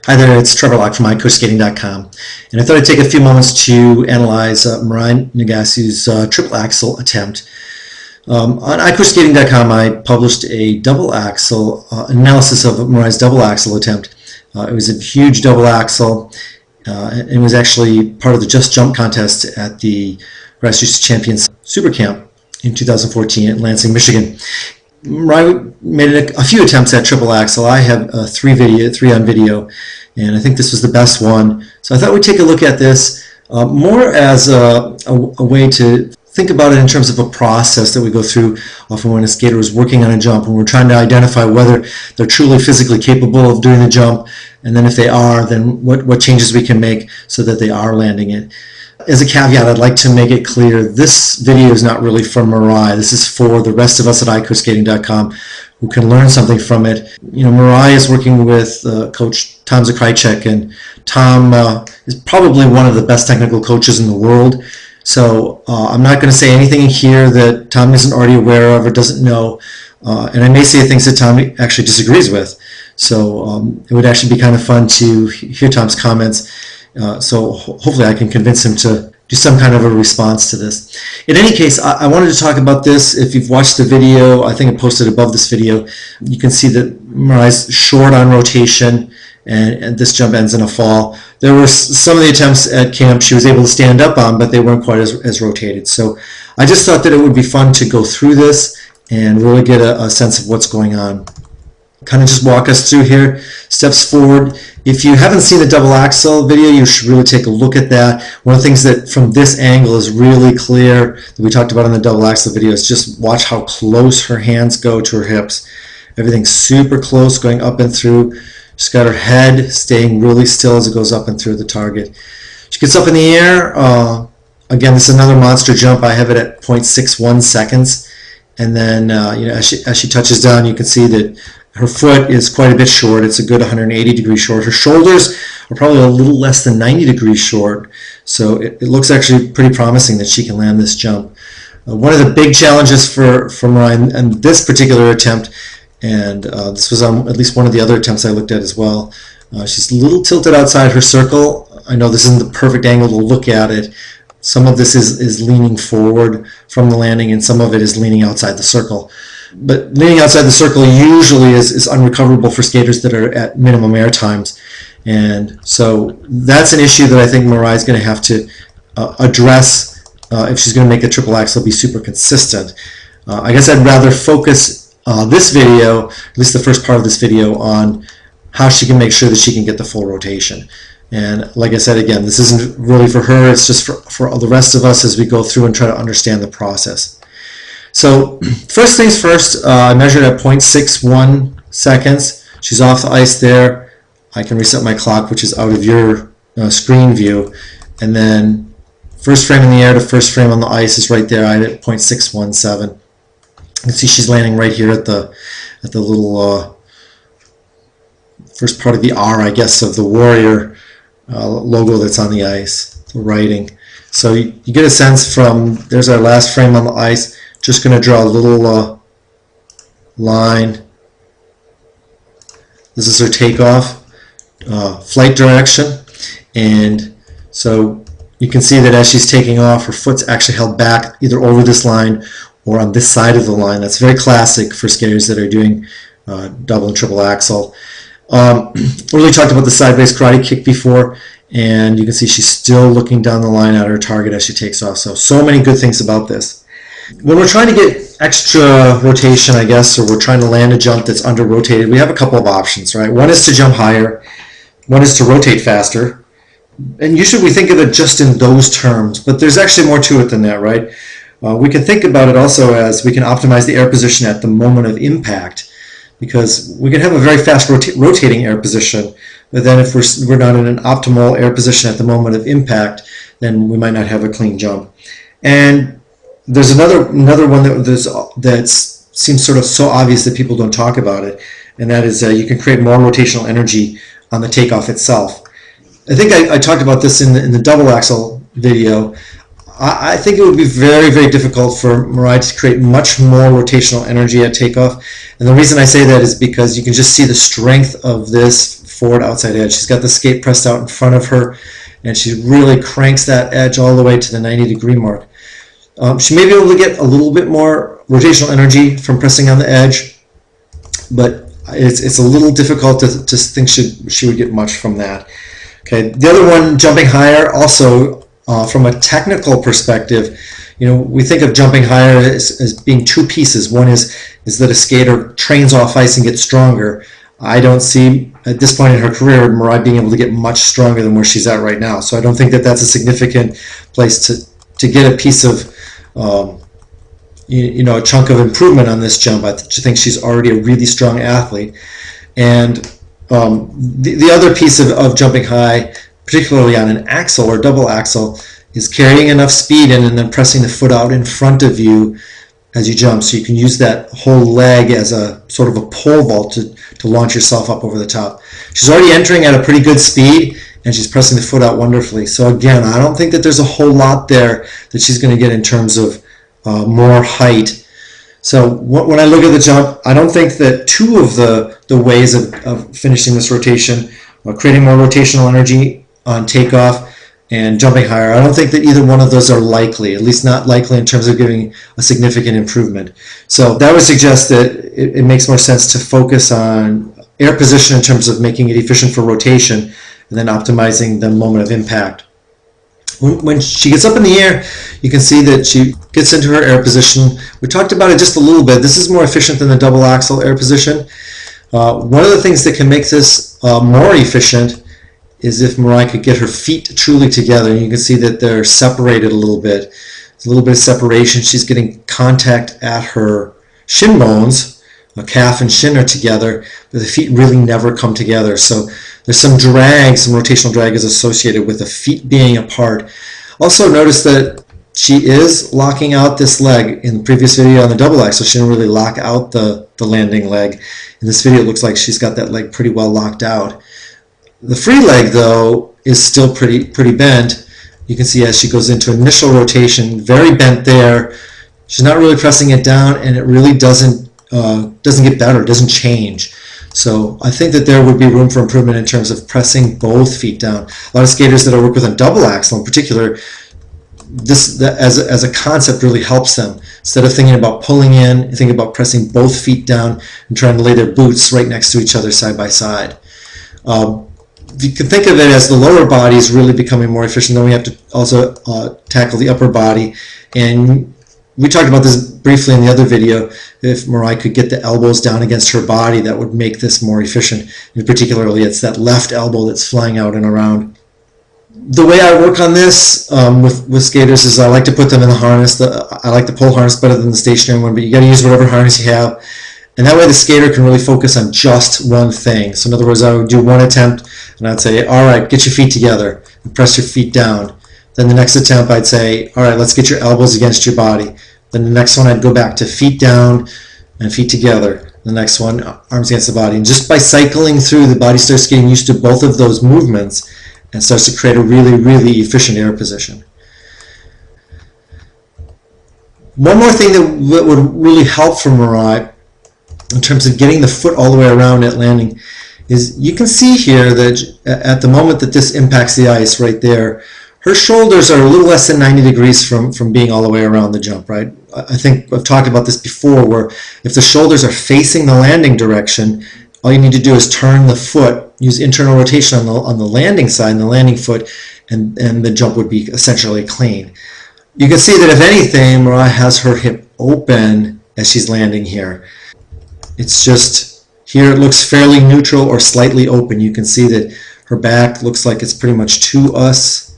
Hi there, it's Trevor Locke from iCoachSkating.com, and I thought I'd take a few moments to analyze Mirai Nagasu's triple axel attempt. On iCoachSkating.com, I published a double axel analysis of Mirai's double axel attempt. It was a huge double axel. It was actually part of the Just Jump contest at the Grassroots Champions Super Camp in 2014 at Lansing, Michigan. Mirai made a few attempts at triple axel. I have three on video, and I think this was the best one. So I thought we'd take a look at this more as a way to think about it in terms of a process that we go through often when a skater is working on a jump, and we're trying to identify whether they're truly physically capable of doing the jump, and then if they are, then what changes we can make so that they are landing it. As a caveat, I'd like to make it clear this video is not really for Mirai. This is for the rest of us at iCoachSkating.com who can learn something from it. You know, Mirai is working with Coach Tom Zakrajcek, and Tom is probably one of the best technical coaches in the world. So I'm not going to say anything here that Tom isn't already aware of or doesn't know, and I may say things that Tom actually disagrees with. So it would actually be kind of fun to hear Tom's comments. So hopefully I can convince him to do some kind of a response to this. In any case, I wanted to talk about this. If you've watched the video, I think I posted above this video, you can see that Mirai's short on rotation, and this jump ends in a fall. There were some of the attempts at camp she was able to stand up on, but they weren't quite as rotated. So I just thought that it would be fun to go through this and really get a sense of what's going on. Kind of just walk us through here, steps forward. If you haven't seen the double axel video, you should really take a look at that. One of the things that from this angle is really clear that we talked about in the double axel video is just watch how close her hands go to her hips. Everything's super close going up and through. She's got her head staying really still as it goes up and through the target. She gets up in the air. Again, this is another monster jump. I have it at 0.61 seconds. And then you know, as she touches down, you can see that her foot is quite a bit short. It's a good 180 degrees short. Her shoulders are probably a little less than 90 degrees short. So it looks actually pretty promising that she can land this jump. One of the big challenges for Mirai in this particular attempt, and this was on at least one of the other attempts I looked at as well, she's a little tilted outside her circle. I know this isn't the perfect angle to look at it. Some of this is leaning forward from the landing, and some of it is leaning outside the circle. But leaning outside the circle usually is unrecoverable for skaters that are at minimum air times. And so that's an issue that I think Mirai is going to have to address if she's going to make a triple axel be super consistent. I guess I'd rather focus this video, at least the first part of this video, on how she can make sure that she can get the full rotation. And like I said, again, this isn't really for her, it's just for all the rest of us as we go through and try to understand the process. So first things first, I measured at 0.61 seconds. She's off the ice there. I can reset my clock, which is out of your screen view. And then first frame in the air to first frame on the ice is right there. I had it at 0.617. You can see she's landing right here at the little first part of the R, I guess, of the Warrior logo that's on the ice, the writing. So you get a sense from, there's our last frame on the ice. Just going to draw a little line. This is her takeoff flight direction, and so you can see that as she's taking off, her foot's actually held back either over this line or on this side of the line. That's very classic for skaters that are doing double and triple axel. We really talked about the sideways karate kick before, and you can see she's still looking down the line at her target as she takes off. So many good things about this. When we're trying to get extra rotation, I guess, or we're trying to land a jump that's under-rotated, we have a couple of options, right? One is to jump higher, one is to rotate faster, and usually we think of it just in those terms, but there's actually more to it than that, right? We can think about it also as we can optimize the air position at the moment of impact, because we can have a very fast rotating air position, but then if we're not in an optimal air position at the moment of impact, then we might not have a clean jump. And there's another one that seems sort of so obvious that people don't talk about it, and that is you can create more rotational energy on the takeoff itself. I think I talked about this in the double axel video. I think it would be very, very difficult for Mirai to create much more rotational energy at takeoff. And the reason I say that is because you can just see the strength of this forward outside edge. She's got the skate pressed out in front of her, and she really cranks that edge all the way to the 90-degree mark. She may be able to get a little bit more rotational energy from pressing on the edge, but it's a little difficult to think she would get much from that. Okay, the other one, jumping higher, also from a technical perspective, we think of jumping higher as being two pieces. One is that a skater trains off ice and gets stronger. I don't see at this point in her career Mariah being able to get much stronger than where she's at right now. So I don't think that that's a significant place to get a piece of a chunk of improvement on this jump. I think she's already a really strong athlete. And the other piece of jumping high, particularly on an axle or double axle, is carrying enough speed in and then pressing the foot out in front of you as you jump, so you can use that whole leg as a sort of a pole vault to launch yourself up over the top. She's already entering at a pretty good speed, and she's pressing the foot out wonderfully. So again, I don't think that there's a whole lot there that she's going to get in terms of more height. So when I look at the jump, I don't think that two of the ways of finishing this rotation, creating more rotational energy on takeoff and jumping higher, I don't think that either one of those are likely, at least not likely in terms of giving a significant improvement. So that would suggest that it makes more sense to focus on air position in terms of making it efficient for rotation and then optimizing the moment of impact. When she gets up in the air, you can see that she gets into her air position. We talked about it just a little bit. This is more efficient than the double axel air position. One of the things that can make this more efficient is if Mariah could get her feet truly together. And you can see that they're separated a little bit. There's a little bit of separation. She's getting contact at her shin bones. A calf and shin are together, but the feet really never come together. So there's some drag, some rotational drag is associated with the feet being apart. Also notice that she is locking out this leg. In the previous video on the double axel, she didn't really lock out the landing leg. In this video, it looks like she's got that leg pretty well locked out. The free leg, though, is still pretty bent. You can see as she goes into initial rotation, very bent there. She's not really pressing it down, and it really doesn't get better, doesn't change. So I think that there would be room for improvement in terms of pressing both feet down. A lot of skaters that I work with on double axel in particular, this as a concept really helps them. Instead of thinking about pulling in, thinking about pressing both feet down and trying to lay their boots right next to each other side by side. You can think of it as the lower body is really becoming more efficient. Then we have to also tackle the upper body. And we talked about this briefly in the other video. If Mariah could get the elbows down against her body, that would make this more efficient. And particularly, it's that left elbow that's flying out and around. The way I work on this with skaters is I like to put them in the harness. I like the pole harness better than the stationary one, but you got to use whatever harness you have. And that way the skater can really focus on just one thing. So in other words, I would do one attempt and I'd say, all right, get your feet together and press your feet down. Then the next attempt I'd say, all right, let's get your elbows against your body. Then the next one I'd go back to feet down and feet together. The next one, arms against the body. And just by cycling through, the body starts getting used to both of those movements and starts to create a really, really efficient air position. One more thing that would really help for Mariah in terms of getting the foot all the way around at landing is you can see here that at the moment that this impacts the ice right there, her shoulders are a little less than 90 degrees from being all the way around the jump, right? I think I've talked about this before, where if the shoulders are facing the landing direction, all you need to do is turn the foot, use internal rotation on the landing side and the landing foot, and the jump would be essentially clean. You can see that if anything, Mariah has her hip open as she's landing here. It's just, here it looks fairly neutral or slightly open. You can see that her back looks like it's pretty much to us,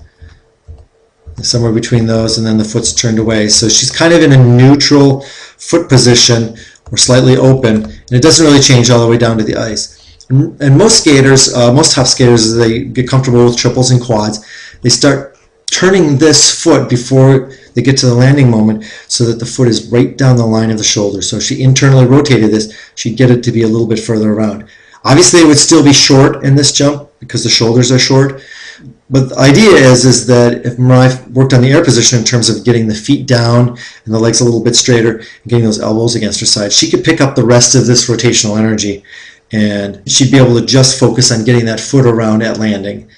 somewhere between those, and then the foot's turned away. So she's kind of in a neutral foot position or slightly open, and it doesn't really change all the way down to the ice. And most skaters, most top skaters, as they get comfortable with triples and quads, they start turning this foot before they get to the landing moment so that the foot is right down the line of the shoulder. So if she internally rotated this, she'd get it to be a little bit further around. Obviously, it would still be short in this jump because the shoulders are short. But the idea is that if Mariah worked on the air position in terms of getting the feet down and the legs a little bit straighter and getting those elbows against her side, she could pick up the rest of this rotational energy and she'd be able to just focus on getting that foot around at landing.